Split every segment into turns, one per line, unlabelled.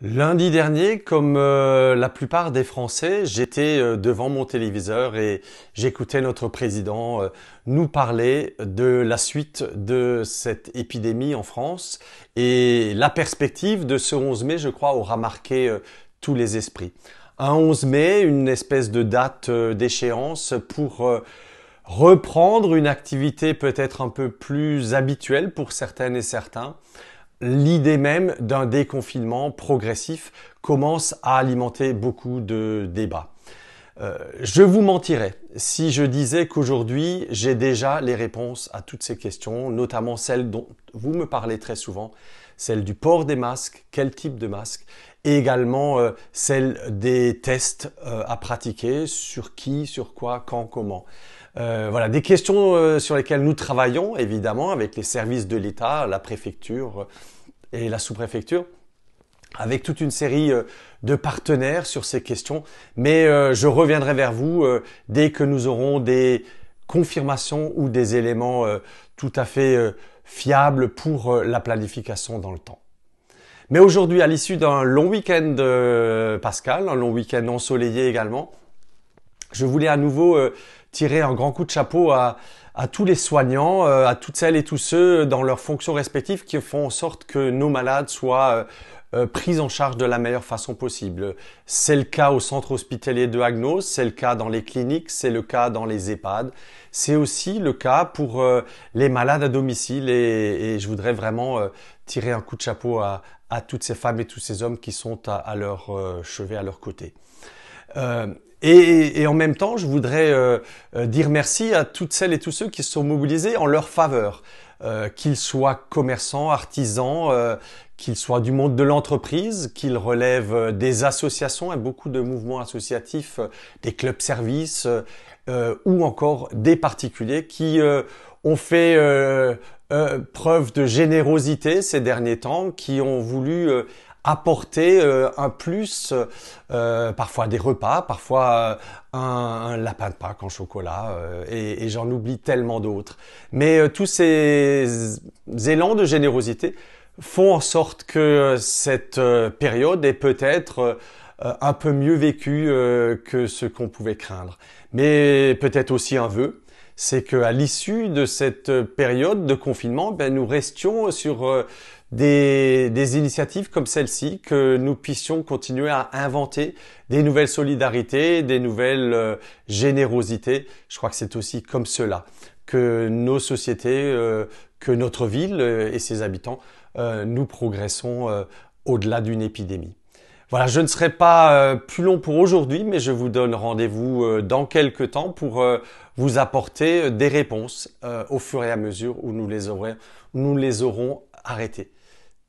Lundi dernier, comme la plupart des Français, j'étais devant mon téléviseur et j'écoutais notre président nous parler de la suite de cette épidémie en France. Et la perspective de ce 11 mai, je crois, aura marqué tous les esprits. Un 11 mai, une espèce de date d'échéance pour reprendre une activité peut-être un peu plus habituelle pour certaines et certains. L'idée même d'un déconfinement progressif commence à alimenter beaucoup de débats. Je vous mentirais si je disais qu'aujourd'hui, j'ai déjà les réponses à toutes ces questions, notamment celles dont vous me parlez très souvent, celle du port des masques, quel type de masque, et également celle des tests à pratiquer, sur qui, sur quoi, quand, comment. Voilà, des questions sur lesquelles nous travaillons, évidemment, avec les services de l'État, la préfecture et la sous-préfecture, avec toute une série de partenaires sur ces questions. Mais je reviendrai vers vous dès que nous aurons des confirmations ou des éléments tout à fait fiables pour la planification dans le temps. Mais aujourd'hui, à l'issue d'un long week-end pascal, un long week-end ensoleillé également, je voulais à nouveau tirer un grand coup de chapeau à tous les soignants, à toutes celles et tous ceux dans leurs fonctions respectives qui font en sorte que nos malades soient pris en charge de la meilleure façon possible. C'est le cas au centre hospitalier de Agnos, c'est le cas dans les cliniques, c'est le cas dans les EHPAD. C'est aussi le cas pour les malades à domicile et je voudrais vraiment tirer un coup de chapeau à toutes ces femmes et tous ces hommes qui sont à leur chevet, à leur côté. Et en même temps, je voudrais dire merci à toutes celles et tous ceux qui se sont mobilisés en leur faveur, qu'ils soient commerçants, artisans, qu'ils soient du monde de l'entreprise, qu'ils relèvent des associations et beaucoup de mouvements associatifs, des clubs-services ou encore des particuliers qui ont fait preuve de générosité ces derniers temps, qui ont voulu apporter un plus, parfois des repas, parfois un lapin de Pâques en chocolat, et j'en oublie tellement d'autres. Mais tous ces élans de générosité font en sorte que cette période est peut-être un peu mieux vécue que ce qu'on pouvait craindre. Mais peut-être aussi un vœu, c'est qu'à l'issue de cette période de confinement, nous restions sur des initiatives comme celle-ci, que nous puissions continuer à inventer des nouvelles solidarités, des nouvelles générosités. Je crois que c'est aussi comme cela que nos sociétés, que notre ville et ses habitants, nous progressons au-delà d'une épidémie. Voilà, je ne serai pas plus long pour aujourd'hui, mais je vous donne rendez-vous dans quelques temps pour vous apporter des réponses au fur et à mesure où nous les aurons arrêtées.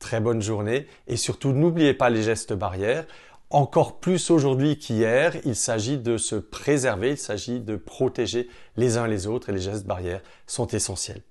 Très bonne journée et surtout n'oubliez pas les gestes barrières. Encore plus aujourd'hui qu'hier, il s'agit de se préserver, il s'agit de protéger les uns les autres et les gestes barrières sont essentiels.